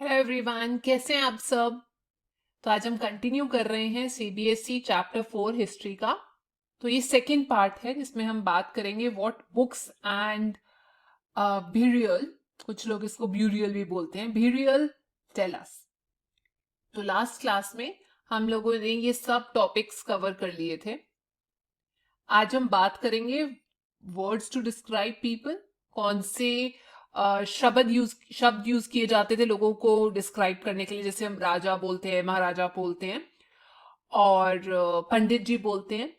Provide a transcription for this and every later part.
Hello everyone, कैसे हैं आप सब। तो आज हम कंटिन्यू कर रहे हैं सीबीएसई चैप्टर 4 हिस्ट्री का। तो ये सेकंड पार्ट है जिसमें हम बात करेंगे व्हाट बुक्स एंड ब्यूरियल, कुछ लोग इसको ब्यूरियल भी बोलते हैं, ब्यूरियल टेल अस। तो लास्ट क्लास में हम लोगों ने ये सब टॉपिक्स कवर कर लिए थे। आज हम बात करेंगे वर्ड्स टू डिस्क्राइब पीपल, कौन से शब्द यूज किए जाते थे लोगों को डिस्क्राइब करने के लिए, जैसे हम राजा बोलते हैं, महाराजा बोलते हैं, और पंडित जी बोलते हैं।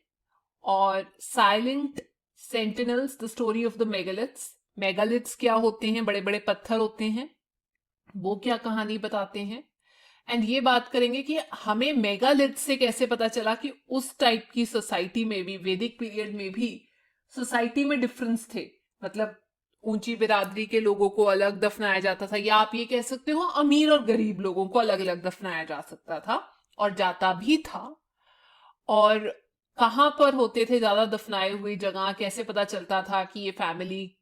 और silent sentinels, the story of the megaliths. Megaliths क्या होते हैं? बड़े बड़े पत्थर होते हैं, वो क्या कहानी बताते हैं। एंड ये बात करेंगे कि हमें मेगालिथ से कैसे पता चला कि उस टाइप की सोसाइटी में भी, वैदिक पीरियड में भी सोसाइटी में डिफरेंस थे। मतलब ऊंची बिरादरी के लोगों को अलग दफनाया जाता था, या आप ये कह सकते हो अमीर और गरीब लोगों को अलग अलग दफनाया जा सकता था, और जाता भी था। और कहाँ पर होते थे ज्यादा दफनाए हुए जगह, कैसे पता चलता था कि ये फैमिली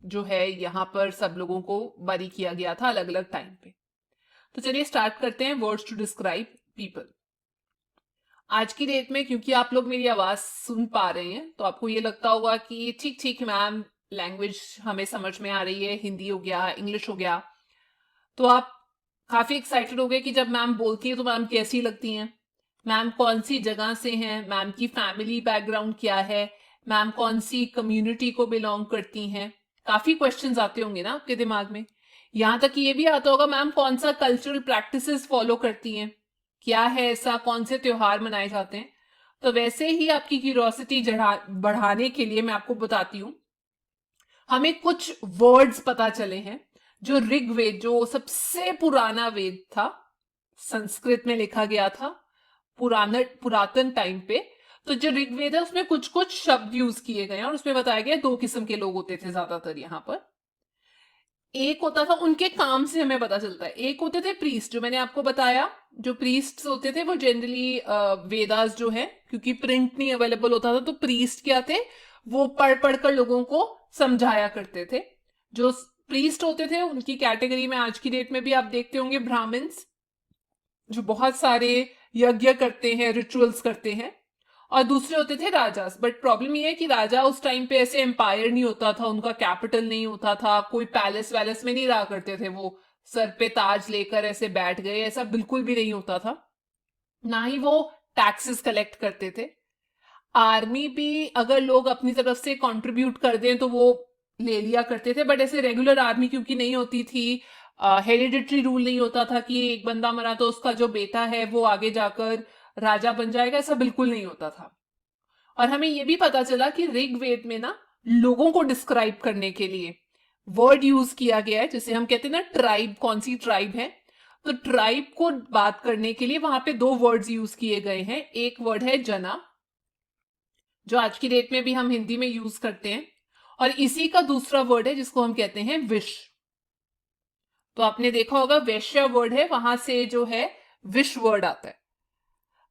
जो है यहाँ पर सब लोगों को बरी किया गया था अलग अलग टाइम पे। तो चलिए स्टार्ट करते हैं वर्ड्स टू डिस्क्राइब पीपल। आज की डेट में क्योंकि आप लोग मेरी आवाज सुन पा रहे हैं तो आपको ये लगता होगा कि ठीक ठीक मैम, लैंग्वेज हमें समझ में आ रही है, हिंदी हो गया, इंग्लिश हो गया। तो आप काफी एक्साइटेड हो गए कि जब मैम बोलती है तो मैम कैसी लगती हैं, मैम कौन सी जगह से हैं, मैम की फैमिली बैकग्राउंड क्या है, मैम कौन सी कम्युनिटी को बिलोंग करती हैं। काफी क्वेश्चंस आते होंगे ना आपके दिमाग में। यहां तक कि ये भी आता होगा मैम कौन सा कल्चरल प्रैक्टिसेस फॉलो करती हैं, क्या है ऐसा, कौन से त्योहार मनाए जाते हैं। तो वैसे ही आपकी क्यूरियोसिटी बढ़ाने के लिए मैं आपको बताती हूँ, हमें कुछ वर्ड्स पता चले हैं जो ऋग्वेद, जो सबसे पुराना वेद था, संस्कृत में लिखा गया था पुरातन टाइम पे। तो जो ऋग्वेद है उसमें कुछ कुछ शब्द यूज किए गए हैं, और उसमें बताया गया दो किस्म के लोग होते थे ज्यादातर यहाँ पर। एक होता था, उनके काम से हमें पता चलता है, एक होते थे प्रीस्ट, जो मैंने आपको बताया। जो प्रीस्ट होते थे वो जनरली वेदास जो है, क्योंकि प्रिंट नहीं अवेलेबल होता था, तो प्रीस्ट क्या थे, वो पढ़ पढ़ कर लोगों को समझाया करते थे। जो प्रीस्ट होते थे उनकी कैटेगरी में आज की डेट में भी आप देखते होंगे ब्राह्मण्स, जो बहुत सारे यज्ञ करते हैं, रिचुअल्स करते हैं। और दूसरे होते थे राजास। बट प्रॉब्लम ये है कि राजा उस टाइम पे ऐसे एम्पायर नहीं होता था, उनका कैपिटल नहीं होता था, कोई पैलेस वैलेस में नहीं रहा करते थे वो, सर पे ताज लेकर ऐसे बैठ गए, ऐसा बिल्कुल भी नहीं होता था। ना ही वो टैक्सेस कलेक्ट करते थे। आर्मी भी अगर लोग अपनी तरफ से कंट्रीब्यूट कर दें तो वो ले लिया करते थे, बट ऐसे रेगुलर आर्मी क्योंकि नहीं होती थी, हेरिडिटरी रूल नहीं होता था कि एक बंदा मरा तो उसका जो बेटा है वो आगे जाकर राजा बन जाएगा, ऐसा बिल्कुल नहीं होता था। और हमें यह भी पता चला कि ऋग्वेद में ना लोगों को डिस्क्राइब करने के लिए वर्ड यूज किया गया है, जैसे हम कहते हैं ना ट्राइब, कौन सी ट्राइब है। तो ट्राइब को बात करने के लिए वहां पे दो वर्ड्स यूज किए गए हैं। एक वर्ड है जना, जो आज की डेट में भी हम हिंदी में यूज करते हैं, और इसी का दूसरा वर्ड है जिसको हम कहते हैं विश। तो आपने देखा होगा वैश्य वर्ड है, वहां से जो है विश वर्ड आता है।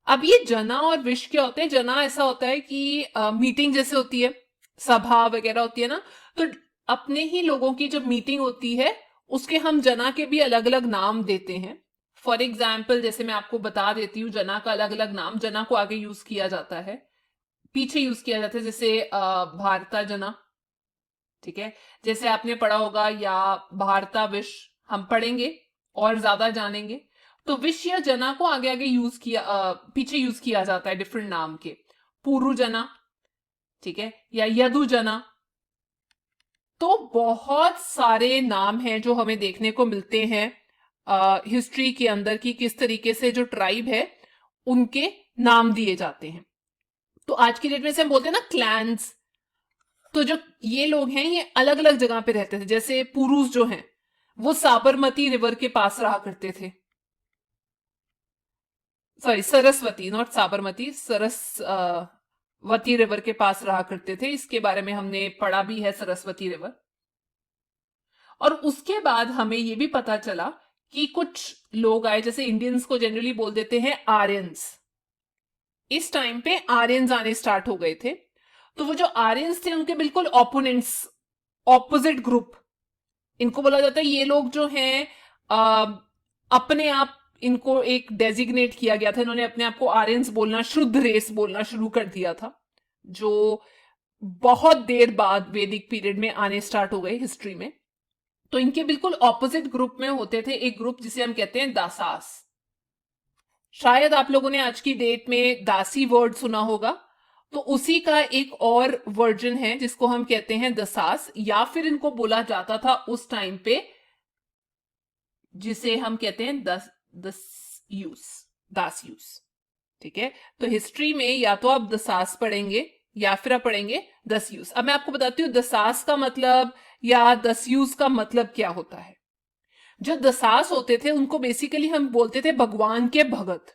अब ये जना और विश क्या होते हैं? जना ऐसा होता है कि मीटिंग जैसे होती है, सभा वगैरह होती है ना, तो अपने ही लोगों की जब मीटिंग होती है उसके हम जना के भी अलग अलग नाम देते हैं। फॉर एग्जाम्पल जैसे मैं आपको बता देती हूँ, जना का अलग अलग नाम, जना को आगे यूज किया जाता है, पीछे यूज किया जाता है, जैसे भारता जना, ठीक है, जैसे आपने पढ़ा होगा, या भारता विश हम पढ़ेंगे और ज्यादा जानेंगे। तो विश या जना को आगे आगे यूज किया, पीछे यूज किया जाता है डिफरेंट नाम के। पुरु जना, ठीक है, या यदु जना। तो बहुत सारे नाम हैं जो हमें देखने को मिलते हैं हिस्ट्री के अंदर, की किस तरीके से जो ट्राइब है उनके नाम दिए जाते हैं। तो आज की डेट में से हम बोलते हैं ना क्लैंस। तो जो ये लोग हैं ये अलग अलग जगह पे रहते थे, जैसे पुरुष जो हैं वो साबरमती रिवर के पास रहा करते थे, sorry Saraswati, not Sabarmati, Saraswati river के पास रहा करते थे। इसके बारे में हमने पढ़ा भी है, सरस्वती रिवर। और उसके बाद हमें ये भी पता चला कि कुछ लोग आए, जैसे इंडियंस को जनरली बोल देते हैं आर्यंस। इस टाइम पे आर्यंस आने स्टार्ट हो गए थे। तो वो जो आर्यंस थे उनके बिल्कुल ऑपोनेंट्स, ऑपोजिट ग्रुप, इनको बोला जाता है। ये लोग जो हैं अपने आप इनको एक डेजिग्नेट किया गया था, इन्होंने अपने आप को आर्यंस बोलना, शुद्ध रेस बोलना शुरू कर दिया था, जो बहुत देर बाद वैदिक पीरियड में आने स्टार्ट हो गए हिस्ट्री में। तो इनके बिल्कुल ऑपोजिट ग्रुप में होते थे एक ग्रुप जिसे हम कहते हैं दासास। शायद आप लोगों ने आज की डेट में दासी वर्ड सुना होगा, तो उसी का एक और वर्जन है जिसको हम कहते हैं दसास, या फिर इनको बोला जाता था उस टाइम पे जिसे हम कहते हैं दास यूस। ठीक है, तो हिस्ट्री में या तो आप दसास पढ़ेंगे या फिर आप पढ़ेंगे दसयूस। अब मैं आपको बताती हूँ दसास का मतलब या दसयूस का मतलब क्या होता है। जो दसास होते थे उनको बेसिकली हम बोलते थे भगवान के भगत।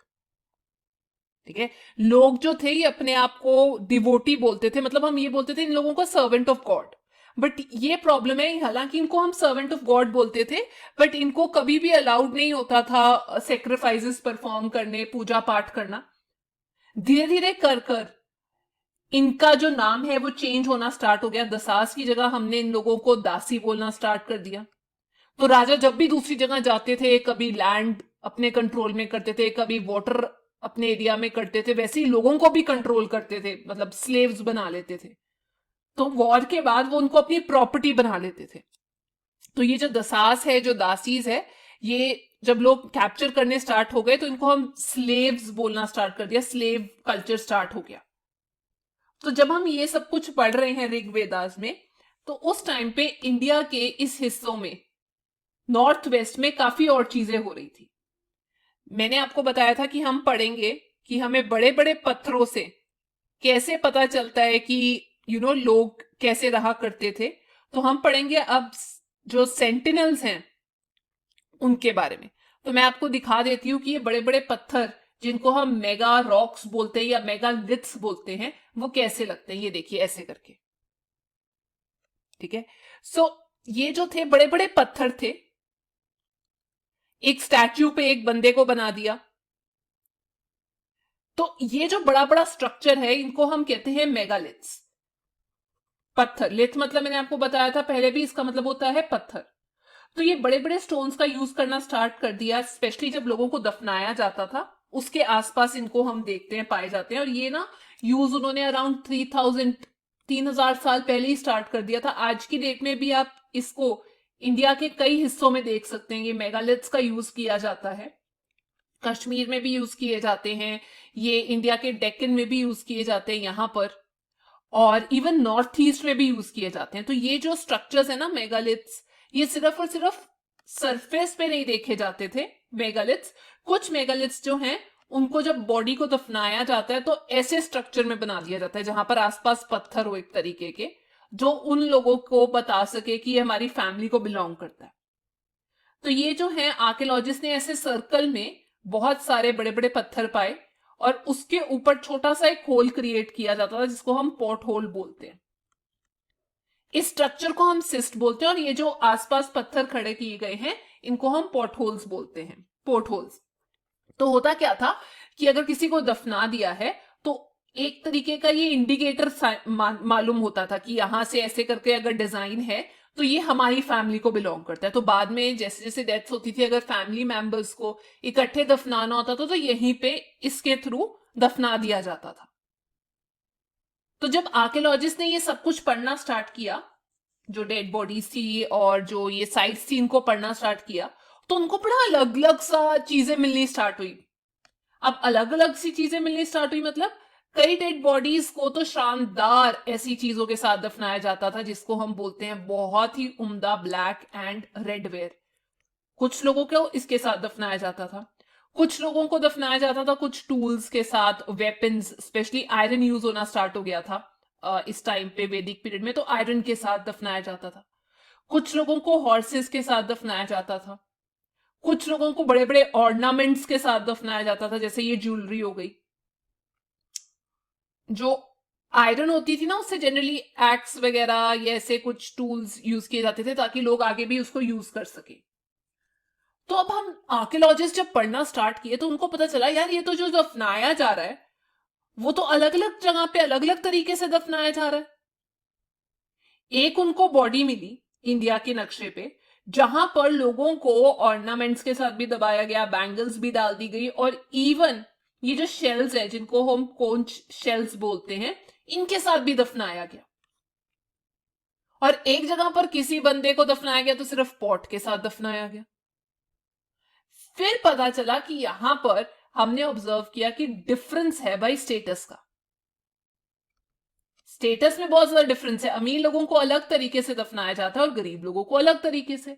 ठीक है, लोग जो थे ये अपने आप को डिवोटी बोलते थे, मतलब हम ये बोलते थे इन लोगों को सर्वेंट ऑफ गॉड। बट ये प्रॉब्लम है, हालांकि इनको हम सर्वेंट ऑफ गॉड बोलते थे, बट इनको कभी भी अलाउड नहीं होता था सेक्रीफाइसेस परफॉर्म करने, पूजा पाठ करना। धीरे धीरे कर कर इनका जो नाम है वो चेंज होना स्टार्ट हो गया। दसास की जगह हमने इन लोगों को दासी बोलना स्टार्ट कर दिया। तो राजा जब भी दूसरी जगह जाते थे, कभी लैंड अपने कंट्रोल में करते थे, कभी वाटर अपने एरिया में करते थे, वैसे ही लोगों को भी कंट्रोल करते थे, मतलब स्लेव्स बना लेते थे। तो वॉर के बाद वो उनको अपनी प्रॉपर्टी बना लेते थे। तो ये जो दसास है, जो दासीज है, ये जब लोग कैप्चर करने स्टार्ट हो गए तो इनको हम स्लेव्स बोलना स्टार्ट कर दिया, स्लेव कल्चर स्टार्ट हो गया। तो जब हम ये सब कुछ पढ़ रहे हैं ऋग्वेदास में, तो उस टाइम पे इंडिया के इस हिस्सों में, नॉर्थ वेस्ट में काफी और चीजें हो रही थी। मैंने आपको बताया था कि हम पढ़ेंगे कि हमें बड़े बड़े पत्थरों से कैसे पता चलता है कि लोग कैसे रहा करते थे। तो हम पढ़ेंगे अब जो सेंटिनल्स हैं उनके बारे में। तो मैं आपको दिखा देती हूँ कि ये बड़े बड़े पत्थर जिनको हम मेगा रॉक्स बोलते हैं या मेगालिथ्स बोलते हैं, वो कैसे लगते हैं। ये देखिए ऐसे करके। ठीक है, सो ये जो थे बड़े बड़े पत्थर थे, एक स्टैच्यू पे एक बंदे को बना दिया। तो ये जो बड़ा बड़ा स्ट्रक्चर है इनको हम कहते हैं मेगालिथ्स। पत्थर, लिथ मतलब मैंने आपको बताया था पहले भी, इसका मतलब होता है पत्थर। तो ये बड़े बड़े स्टोन्स का यूज करना स्टार्ट कर दिया, स्पेशली जब लोगों को दफनाया जाता था उसके आसपास इनको हम देखते हैं, पाए जाते हैं। और ये ना यूज उन्होंने अराउंड 3000 साल पहले ही स्टार्ट कर दिया था। आज की डेट में भी आप इसको इंडिया के कई हिस्सों में देख सकते हैं, ये मेगालिथ्स का यूज किया जाता है। कश्मीर में भी यूज किए जाते हैं, ये इंडिया के डेक्कन में भी यूज किए जाते हैं यहाँ पर, और इवन नॉर्थ ईस्ट में भी यूज किए जाते हैं। तो ये जो स्ट्रक्चर्स है ना मेगालिथ्स, ये सिर्फ और सिर्फ सरफेस पे नहीं देखे जाते थे मेगालिथ्स। कुछ मेगालिथ्स जो हैं उनको जब बॉडी को दफनाया जाता है तो ऐसे स्ट्रक्चर में बना दिया जाता है जहां पर आसपास पत्थर हो एक तरीके के, जो उन लोगों को बता सके कि ये हमारी फैमिली को बिलोंग करता है। तो ये जो है आर्कियोलॉजिस्ट ने ऐसे सर्कल में बहुत सारे बड़े बड़े पत्थर पाए और उसके ऊपर छोटा सा एक होल क्रिएट किया जाता था जिसको हम पोर्ट होल बोलते हैं। इस स्ट्रक्चर को हम सिस्ट बोलते हैं, और ये जो आसपास पत्थर खड़े किए गए हैं इनको हम पोर्ट होल्स बोलते हैं, पोर्ट होल्स। तो होता क्या था कि अगर किसी को दफना दिया है तो एक तरीके का ये इंडिकेटर मालूम होता था कि यहां से ऐसे करके अगर डिजाइन है तो ये हमारी फैमिली को बिलोंग करता है। तो बाद में जैसे जैसे डेथ्स होती थी, अगर फैमिली मेंबर्स को इकट्ठे दफनाना होता था तो यहीं पे इसके थ्रू दफना दिया जाता था। तो जब आर्कियोलॉजिस्ट ने ये सब कुछ पढ़ना स्टार्ट किया, जो डेड बॉडीज थी और जो ये साइट्स थी इनको पढ़ना स्टार्ट किया, तो उनको बड़ा अलग अलग सा चीजें मिलनी स्टार्ट हुई। अब अलग अलग सी चीजें मिलनी स्टार्ट हुई मतलब कई डेड बॉडीज को तो शानदार ऐसी चीजों के साथ दफनाया जाता था जिसको हम बोलते हैं बहुत ही उम्दा ब्लैक एंड रेड वेयर। कुछ लोगों को इसके साथ दफनाया जाता था, कुछ लोगों को दफनाया जाता था कुछ टूल्स के साथ, वेपन्स, स्पेशली आयरन यूज होना स्टार्ट हो गया था इस टाइम पे वैदिक पीरियड में, तो आयरन के साथ दफनाया जाता था। कुछ लोगों को हॉर्सेस के साथ दफनाया जाता था, कुछ लोगों को बड़े बड़े ऑर्नामेंट्स के साथ दफनाया जाता था, जैसे ये ज्वेलरी हो गई। जो आयरन होती थी ना उससे जनरली एक्स वगैरह या ऐसे कुछ टूल्स यूज किए जाते थे ताकि लोग आगे भी उसको यूज कर सके। तो अब हम आर्कियोलॉजिस्ट जब पढ़ना स्टार्ट किए तो उनको पता चला यार ये तो जो दफनाया जा रहा है वो तो अलग अलग जगह पे अलग अलग तरीके से दफनाया जा रहा है। एक उनको बॉडी मिली इंडिया के नक्शे पे जहां पर लोगों को ऑर्नामेंट्स के साथ भी दबाया गया, बैंगल्स भी डाल दी गई, और इवन ये जो शेल्स है जिनको हम कोंच शेल्स बोलते हैं, इनके साथ भी दफनाया गया। और एक जगह पर किसी बंदे को दफनाया गया तो सिर्फ पॉट के साथ दफनाया गया। फिर पता चला कि यहां पर हमने ऑब्जर्व किया कि डिफरेंस है भाई स्टेटस का। स्टेटस में बहुत ज्यादा डिफरेंस है। अमीर लोगों को अलग तरीके से दफनाया जाता है और गरीब लोगों को अलग तरीके से।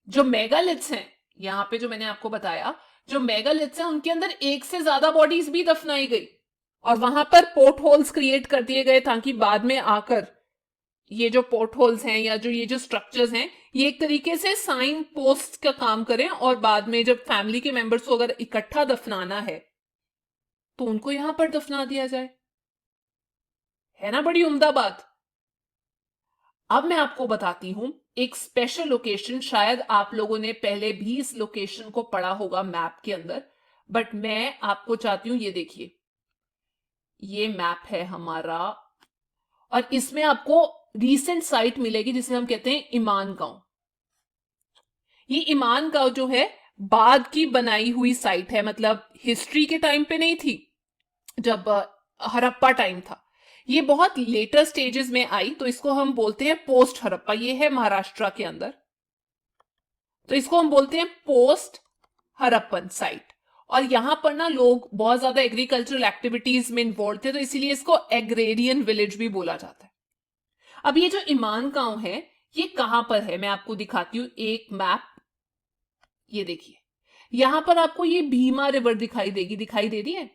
जो मेगालिथ्स हैं, यहां पे जो मैंने आपको बताया, जो मेगालिथ्स हैं उनके अंदर एक से ज्यादा बॉडीज भी दफनाई गई, और वहां पर पोर्ट होल्स क्रिएट कर दिए गए ताकि बाद में आकर ये जो पोर्ट होल्स हैं या जो ये जो स्ट्रक्चर्स हैं, ये एक तरीके से साइन पोस्ट का काम करें, और बाद में जब फैमिली के मेंबर्स को अगर इकट्ठा दफनाना है तो उनको यहां पर दफना दिया जाए। है ना बड़ी उम्दा बात। अब मैं आपको बताती हूं एक स्पेशल लोकेशन। शायद आप लोगों ने पहले भी इस लोकेशन को पढ़ा होगा मैप के अंदर, बट मैं आपको चाहती हूं, ये देखिए, ये मैप है हमारा, और इसमें आपको रीसेंट साइट मिलेगी जिसे हम कहते हैं ईमान गांव। ये ईमान गांव जो है बाद की बनाई हुई साइट है, मतलब हिस्ट्री के टाइम पे नहीं थी, जब हड़प्पा टाइम था। ये बहुत लेटर स्टेजेस में आई, तो इसको हम बोलते हैं पोस्ट हड़प्पा। ये है महाराष्ट्र के अंदर, तो इसको हम बोलते हैं पोस्ट हड़प्पन साइट। और यहां पर ना लोग बहुत ज्यादा एग्रीकल्चरल एक्टिविटीज में इन्वॉल्व थे, तो इसीलिए इसको एग्रेरियन विलेज भी बोला जाता है। अब ये जो ईमान गांव है ये कहां पर है, मैं आपको दिखाती हूं एक मैप। ये देखिए, यहां पर आपको ये भीमा रिवर दिखाई दे रही है,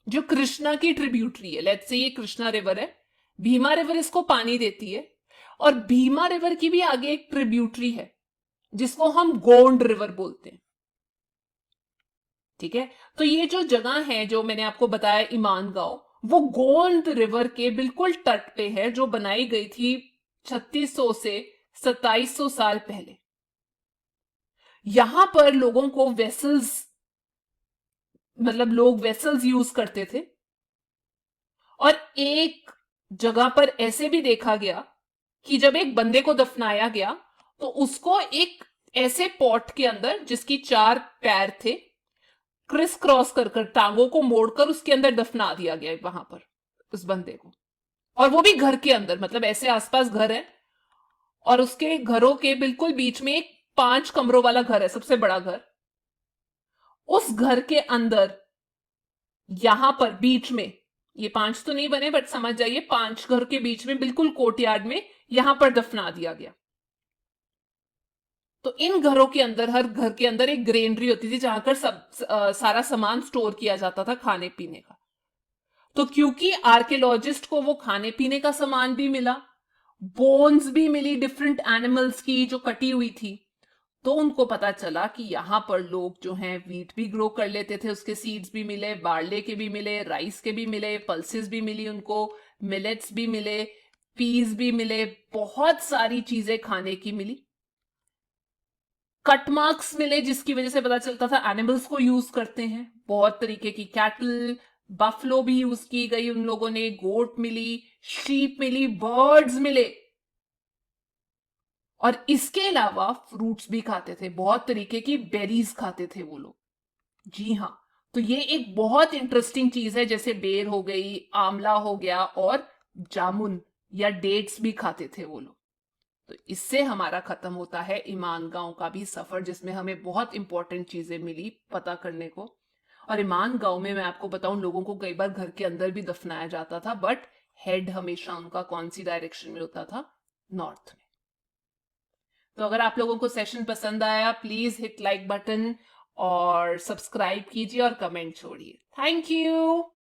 जो कृष्णा की ट्रिब्यूटरी है। लेट्स से ये कृष्णा रिवर है, भीमा रिवर इसको पानी देती है, और भीमा रिवर की भी आगे एक ट्रिब्यूटरी है जिसको हम गोंड रिवर बोलते हैं। ठीक है, तो ये जो जगह है जो मैंने आपको बताया ईमान गांव, वो गोंद रिवर के बिल्कुल तट पे है, जो बनाई गई थी 3600 से 2700 साल पहले। यहां पर लोगों को वेसल्स, मतलब लोग वेसल्स यूज करते थे। और एक जगह पर ऐसे भी देखा गया कि जब एक बंदे को दफनाया गया तो उसको एक ऐसे पॉट के अंदर, जिसकी 4 पैर थे, क्रिस क्रॉस कर कर टांगों को मोड़कर उसके अंदर दफना दिया गया वहां पर उस बंदे को। और वो भी घर के अंदर, मतलब ऐसे आसपास घर है, और उसके घरों के बिल्कुल बीच में एक 5 कमरों वाला घर है, सबसे बड़ा घर। उस घर के अंदर यहां पर बीच में, ये 5 तो नहीं बने बट समझ जाइए, 5 घर के बीच में बिल्कुल कोर्टयार्ड में यहां पर दफना दिया गया। तो इन घरों के अंदर, हर घर के अंदर एक ग्रेनरी होती थी जहां पर सारा सामान स्टोर किया जाता था खाने पीने का। तो क्योंकि आर्कियोलॉजिस्ट को वो खाने पीने का सामान भी मिला, बोन्स भी मिली डिफरेंट एनिमल्स की जो कटी हुई थी, तो उनको पता चला कि यहां पर लोग जो हैं वीट भी ग्रो कर लेते थे, उसके सीड्स भी मिले, बार्ले के भी मिले, राइस के भी मिले, पल्सेस भी मिली उनको, मिलेट्स भी मिले, पीस भी मिले, बहुत सारी चीजें खाने की मिली। कट मार्क्स मिले, जिसकी वजह से पता चलता था एनिमल्स को यूज करते हैं। बहुत तरीके की कैटल, बफलो भी यूज की गई उन लोगों ने, गोट मिली, शीप मिली, बर्ड्स मिले, और इसके अलावा फ्रूट्स भी खाते थे, बहुत तरीके की बेरीज खाते थे वो लोग। जी हाँ, तो ये एक बहुत इंटरेस्टिंग चीज है, जैसे बेर हो गई, आंवला हो गया, और जामुन या डेट्स भी खाते थे वो लोग। तो इससे हमारा खत्म होता है ईमान गांव का भी सफर, जिसमें हमें बहुत इंपॉर्टेंट चीजें मिली पता करने को। और ईमान गांव में मैं आपको बताऊं, लोगों को कई बार घर के अंदर भी दफनाया जाता था, बट हेड हमेशा उनका कौन सी डायरेक्शन में होता था, नॉर्थ में। तो अगर आप लोगों को सेशन पसंद आया, प्लीज हिट लाइक बटन और सब्सक्राइब कीजिए और कमेंट छोड़िए। Thank you.